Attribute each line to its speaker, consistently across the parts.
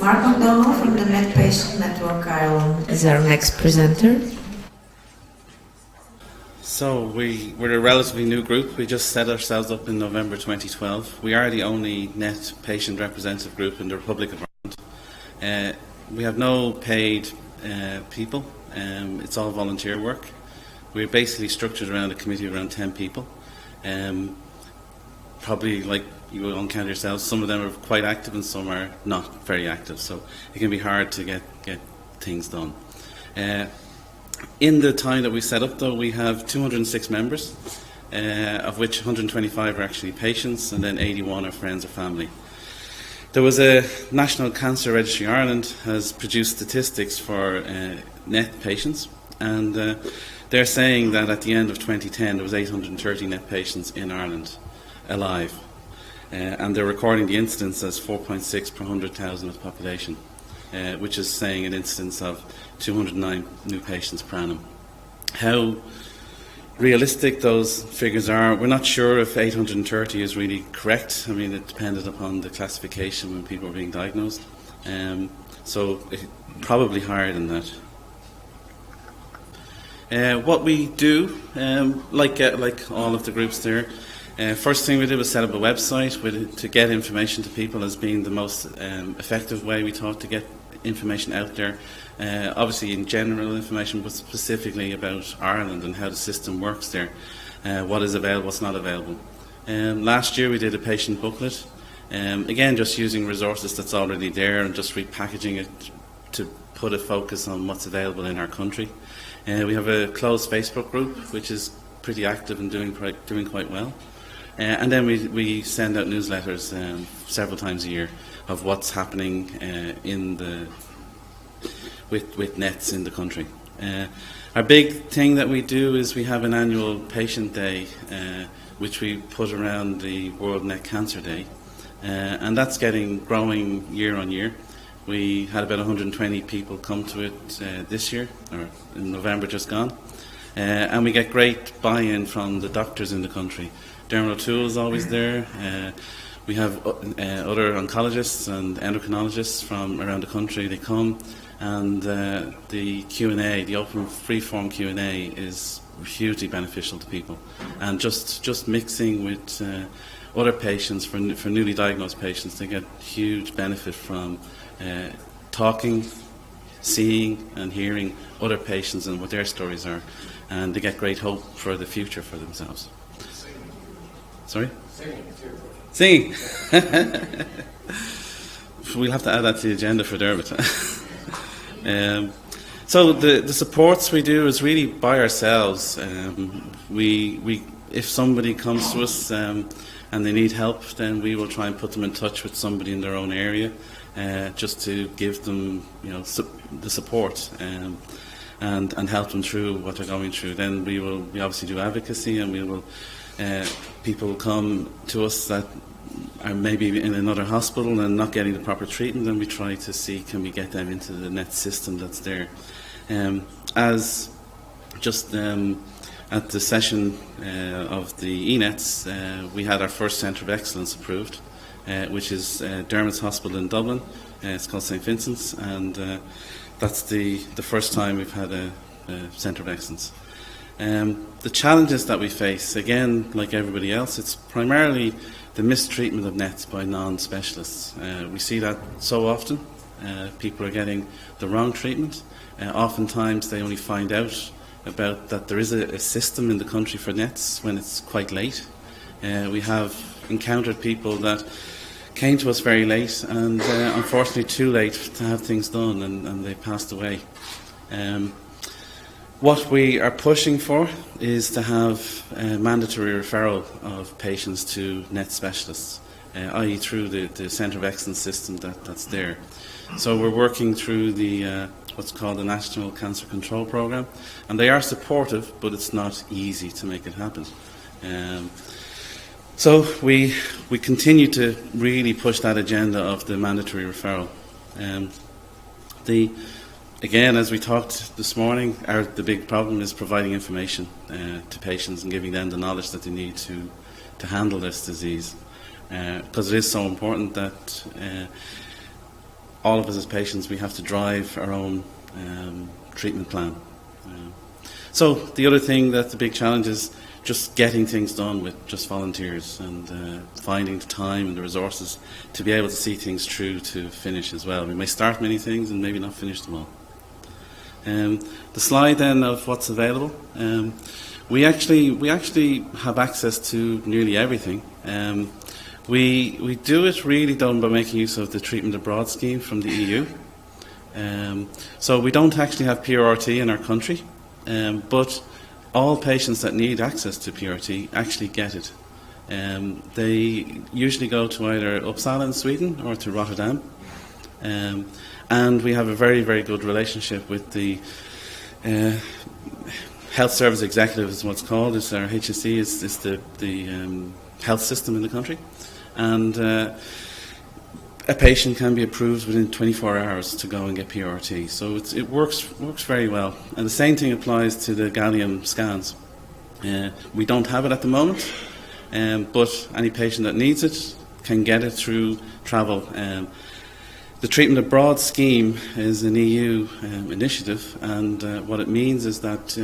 Speaker 1: Mark McDonnell from the Net Patient Network Ireland is our next presenter.
Speaker 2: So we're a relatively new group. We just set ourselves up in November 2012. We are the only net patient representative group in the Republic of Ireland. We have no paid people. It's all volunteer work. We're basically structured around a committee of around 10 people. Probably, like you will encounter yourselves, some of them are quite active and some are not very active. So it can be hard to get things done. In the time that we set up, though, we have 206 members, of which 125 are actually patients, and then 81 are friends or family. There was a National Cancer Registry Ireland has produced statistics for net patients, and they're saying that at the end of 2010 there was 830 net patients in Ireland alive, and they're recording the incidence as 4.6 per 100,000 of the population, which is saying an incidence of 209 new patients per annum. How realistic those figures are, we're not sure if 830 is really correct. I mean, it depended upon the classification when people were being diagnosed. So probably higher than that. What we do, like all of the groups there, first thing we did was set up a website to get information to people as being the most effective way we thought to get information out there. Obviously in general information, but specifically about Ireland and how the system works there, what is available, what's not available. Last year we did a patient booklet, again just using resources that's already there and just repackaging it to put a focus on what's available in our country. We have a closed Facebook group which is pretty active and doing quite well. And then we send out newsletters several times a year of what's happening with nets in the country. Our big thing that we do is we have an annual patient day which we put around the World Net Cancer Day, and that's growing year on year. We had about 120 people come to it this year, or in November just gone, and we get great buy-in from the doctors in the country. Dermot O'Toole is always there. We have other oncologists and endocrinologists from around the country. They come, and the Q&A, the open free-form Q&A, is hugely beneficial to people. And just mixing with other patients, for newly diagnosed patients, they get huge benefit from talking, seeing and hearing other patients and what their stories are, and they get great hope for the future for themselves. Sorry? Singing. We'll have to add that to the agenda for Dermot. So the supports we do is really by ourselves. If somebody comes to us and they need help, then we will try and put them in touch with somebody in their own area, just to give them, the support and help them through what they're going through. Then we obviously do advocacy, and we will. People will come to us that are maybe in another hospital and not getting the proper treatment, and we try to see can we get them into the net system that's there. As just at the session of the ENETs, we had our first Centre of Excellence approved, which is Dermot's Hospital in Dublin. It's called St Vincent's, and that's the first time we've had a Centre of Excellence. The challenges that we face, again, like everybody else, it's primarily the mistreatment of nets by non-specialists. We see that so often. People are getting the wrong treatment. Oftentimes they only find out about that there is a system in the country for nets when it's quite late. We have encountered people that came to us very late and unfortunately too late to have things done, and they passed away. What we are pushing for is to have a mandatory referral of patients to net specialists, i.e. through the Centre of Excellence system that's there. So we're working through the what's called the National Cancer Control Programme, and they are supportive, but it's not easy to make it happen. So we continue to really push that agenda of the mandatory referral. Again, as we talked this morning, the big problem is providing information to patients and giving them the knowledge that they need to handle this disease, because it is so important that all of us as patients, we have to drive our own treatment plan. So the other thing that's the big challenge is just getting things done with just volunteers and finding the time and the resources to be able to see things through to finish as well. We may start many things and maybe not finish them all. The slide then of what's available. We actually have access to nearly everything. We do it really done by making use of the treatment abroad scheme from the EU. So we don't actually have PRT in our country, but all patients that need access to PRT actually get it. They usually go to either Uppsala in Sweden or to Rotterdam. And we have a very, very good relationship with the health service executive, is what's called. It's our HSE, is the health system in the country. And a patient can be approved within 24 hours to go and get PRT. So it works very well. And the same thing applies to the gallium scans. We don't have it at the moment, but any patient that needs it can get it through travel. The treatment abroad scheme is an EU initiative, and what it means is that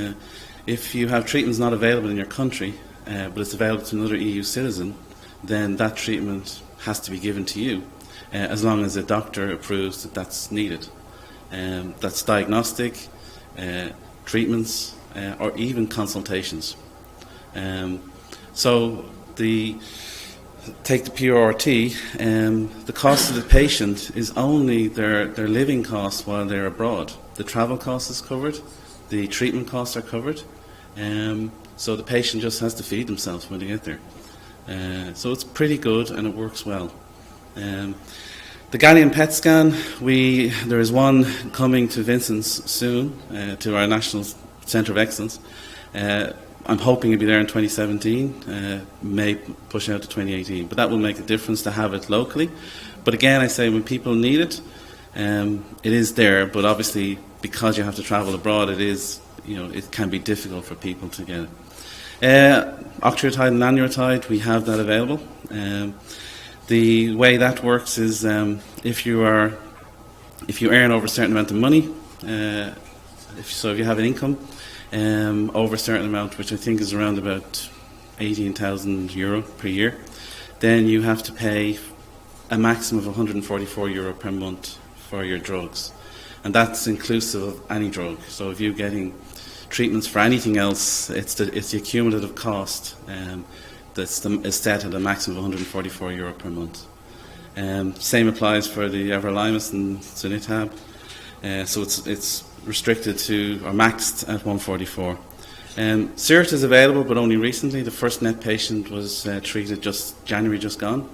Speaker 2: if you have treatments not available in your country, but it's available to another EU citizen, then that treatment has to be given to you, as long as a doctor approves that that's needed. That's diagnostic, treatments, or even consultations. So take the PRT, the cost of the patient is only their living costs while they're abroad. The travel cost is covered, the treatment costs are covered, so the patient just has to feed themselves when they get there. So it's pretty good and it works well. The gallium PET scan, there is one coming to Vincent's soon, to our National Centre of Excellence. I'm hoping it'll be there in 2017, may push out to 2018, but that will make a difference to have it locally. But again, I say when people need it, it is there, but obviously because you have to travel abroad, it can be difficult for people to get it. Octreotide and nanuretide, we have that available. The way that works is if you earn over a certain amount of money, if you have an income over a certain amount, which I think is around about €18,000 per year, then you have to pay a maximum of €144 per month for your drugs, and that's inclusive of any drug. So if you're getting treatments for anything else, it's the accumulative cost is set at a maximum of €144 per month. Same applies for the everolimus and sunitab. So it's restricted to, or maxed at 144. CERT is available, but only recently. The first net patient was treated January just gone.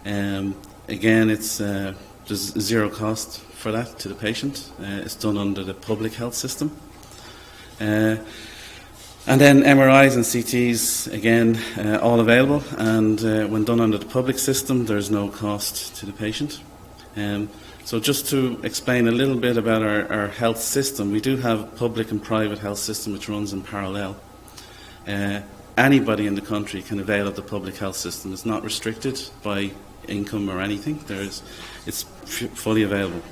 Speaker 2: Again, there's zero cost for that to the patient. It's done under the public health system. And then MRIs and CTs, again, all available, and when done under the public system, there's no cost to the patient. So just to explain a little bit about our health system, we do have a public and private health system which runs in parallel. Anybody in the country can avail of the public health system. It's not restricted by income or anything. It's fully available.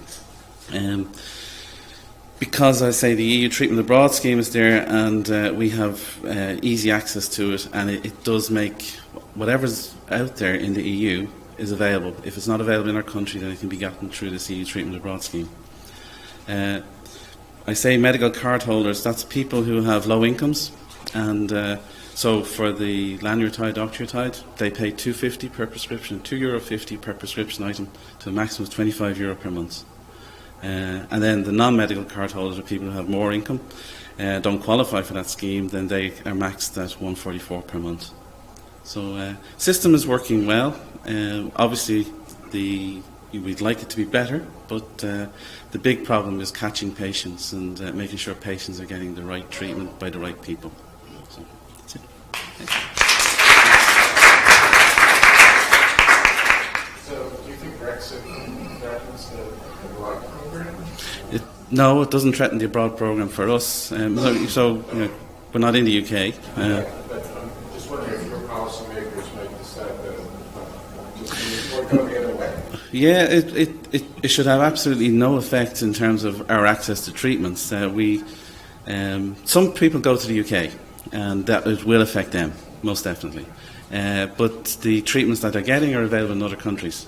Speaker 2: Because I say the EU treatment abroad scheme is there, and we have easy access to it, and it does make whatever's out there in the EU is available. If it's not available in our country, then it can be gotten through this EU treatment abroad scheme. I say medical card holders, that's people who have low incomes, and so for the lanreotide, octreotide, they pay €2.50 per prescription, €2.50 per prescription item, to a maximum of €25 per month. And then the non-medical card holders are people who have more income, don't qualify for that scheme, then they are maxed at €144 per month. So system is working well. Obviously, we'd like it to be better, but the big problem is catching patients and making sure patients are getting the right treatment by the right people. So that's it. Thanks.
Speaker 3: So, do you think Brexit threatens the abroad program?
Speaker 2: No, it doesn't threaten the abroad program for us. So we're not in the UK.
Speaker 3: But I'm just wondering if your policymakers might decide that we're going the other way.
Speaker 2: Yeah, it should have absolutely no effect in terms of our access to treatments. Some people go to the UK, and that it will affect them most definitely. But the treatments that they're getting are available in other countries.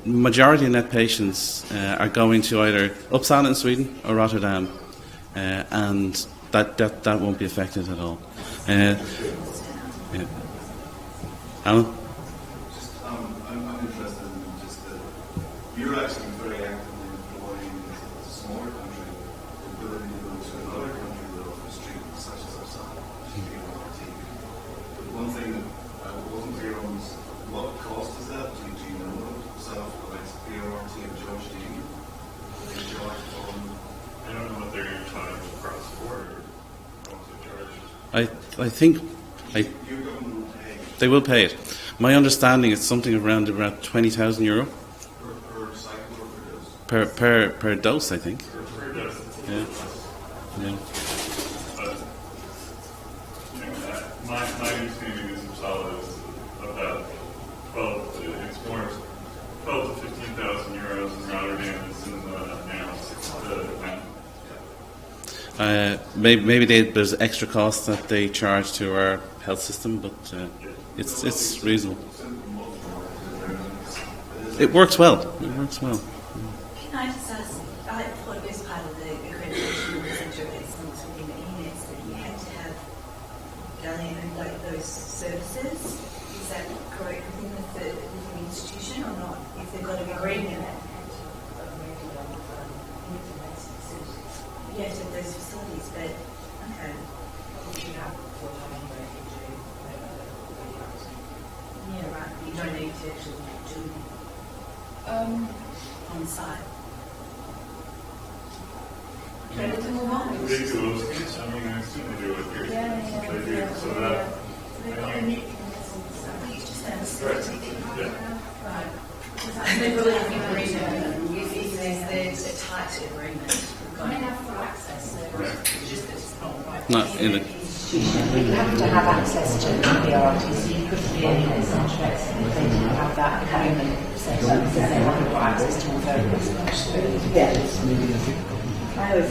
Speaker 2: Majority of net patients are going to either Uppsala in Sweden or Rotterdam, and that won't be affected at all. Yeah. Alan?
Speaker 4: I'm interested in just that you're actually very actively employing a smaller country the ability to go to another country that offers treatment such as ourselves, PRT. But one thing that I wasn't clear on was what cost is that? Do you know yourself about PRT or George do you? They charge on.
Speaker 3: I don't know what they're charged across the border. What they charge.
Speaker 2: I think
Speaker 4: Your government will pay
Speaker 2: they will pay it. My understanding is something around about €20,000
Speaker 4: per cycle or per dose?
Speaker 2: per dose, I think.
Speaker 3: Per dose.
Speaker 2: Yeah. Yeah.
Speaker 3: But my understanding is Uppsala is about 12 to 15,000 euros, and Rotterdam is in now
Speaker 2: Maybe there's extra costs that they charge to our health system, but it's reasonable. It works well. It works well.
Speaker 5: Can I just ask, I thought it was part of the accreditation of the Centre of Excellence within the ENETS that you had to have like those services. Is that correct within the institution or not? If they've got an agreement, you have to have those facilities, but okay. Yeah, right. You don't need to actually do on site. Okay, let's move on.
Speaker 3: Do they do those things? I mean, I assume they do it here. They do. So that, I mean,
Speaker 5: Right. They're really looking for reason. There's a tight agreement.
Speaker 2: Not in the.
Speaker 6: You have to have access to PRT, so you couldn't be any of the Centre of Excellence. They didn't have that agreement set up because they haven't got access to all those. Yeah. I just thought it was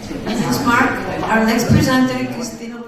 Speaker 1: Thanks, Mark. Our next presenter, Christina.